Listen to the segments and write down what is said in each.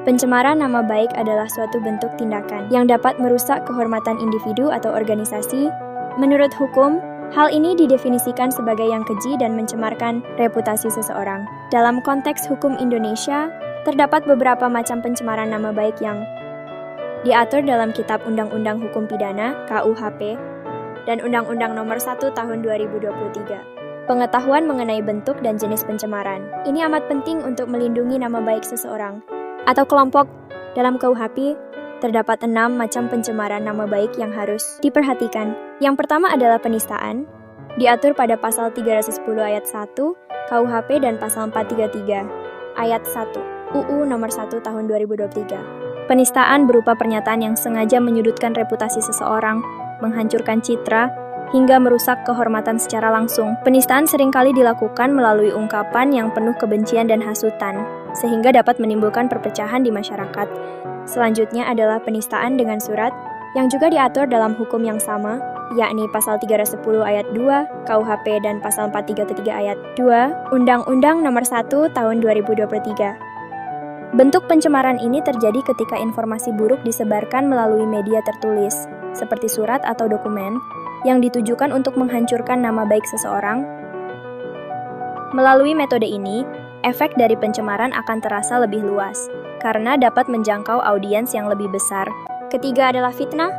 Pencemaran nama baik adalah suatu bentuk tindakan yang dapat merusak kehormatan individu atau organisasi. Menurut hukum, hal ini didefinisikan sebagai yang keji dan mencemarkan reputasi seseorang. Dalam konteks hukum Indonesia, terdapat beberapa macam pencemaran nama baik yang diatur dalam Kitab Undang-Undang Hukum Pidana (KUHP) dan Undang-Undang Nomor 1 Tahun 2023. Pengetahuan mengenai bentuk dan jenis pencemaran. Ini amat penting untuk melindungi nama baik seseorang atau kelompok. Dalam KUHP, terdapat 6 macam pencemaran nama baik yang harus diperhatikan. Yang pertama adalah penistaan, diatur pada pasal 310 ayat 1 KUHP dan pasal 433 ayat 1 UU Nomor 1 Tahun 2023. Penistaan berupa pernyataan yang sengaja menyudutkan reputasi seseorang, menghancurkan citra, hingga merusak kehormatan secara langsung. Penistaan seringkali dilakukan melalui ungkapan yang penuh kebencian dan hasutan, sehingga dapat menimbulkan perpecahan di masyarakat. Selanjutnya adalah penistaan dengan surat, yang juga diatur dalam hukum yang sama, yakni pasal 310 ayat 2 KUHP dan pasal 433 ayat 2 Undang-Undang Nomor 1 Tahun 2023. Bentuk pencemaran ini terjadi ketika informasi buruk disebarkan melalui media tertulis, seperti surat atau dokumen, yang ditujukan untuk menghancurkan nama baik seseorang. Melalui metode ini, efek dari pencemaran akan terasa lebih luas, karena dapat menjangkau audiens yang lebih besar. Ketiga adalah fitnah,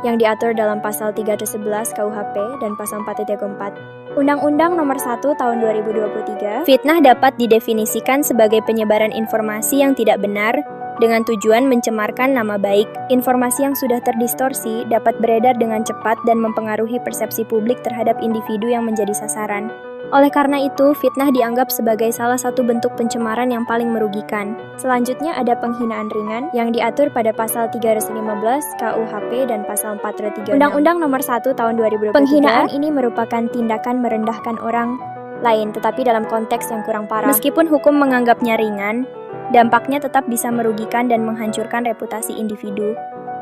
yang diatur dalam pasal 311 KUHP dan pasal 434 Undang-Undang Nomor 1 Tahun 2023. Fitnah dapat didefinisikan sebagai penyebaran informasi yang tidak benar dengan tujuan mencemarkan nama baik. Informasi yang sudah terdistorsi dapat beredar dengan cepat dan mempengaruhi persepsi publik terhadap individu yang menjadi sasaran. Oleh karena itu, fitnah dianggap sebagai salah satu bentuk pencemaran yang paling merugikan. Selanjutnya ada penghinaan ringan yang diatur pada pasal 315 KUHP dan pasal 436 Undang-Undang Nomor 1 Tahun 2023. Penghinaan ini merupakan tindakan merendahkan orang lain, tetapi dalam konteks yang kurang parah. Meskipun hukum menganggapnya ringan, dampaknya tetap bisa merugikan dan menghancurkan reputasi individu.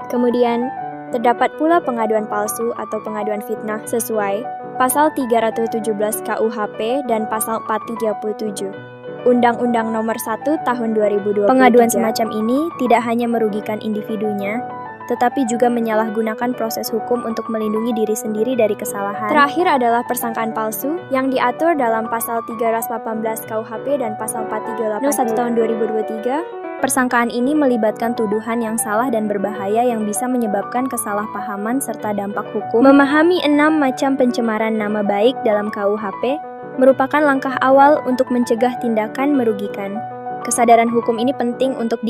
Kemudian, terdapat pula pengaduan palsu atau pengaduan fitnah sesuai pasal 317 KUHP dan pasal 437 Undang-Undang Nomor 1 Tahun 2023. Pengaduan semacam ini tidak hanya merugikan individunya, tetapi juga menyalahgunakan proses hukum untuk melindungi diri sendiri dari kesalahan. Terakhir adalah persangkaan palsu yang diatur dalam pasal 318 KUHP dan pasal 438 No. 1 Tahun 2023. Persangkaan ini melibatkan tuduhan yang salah dan berbahaya yang bisa menyebabkan kesalahpahaman serta dampak hukum. Memahami 6 macam pencemaran nama baik dalam KUHP merupakan langkah awal untuk mencegah tindakan merugikan. Kesadaran hukum ini penting untuk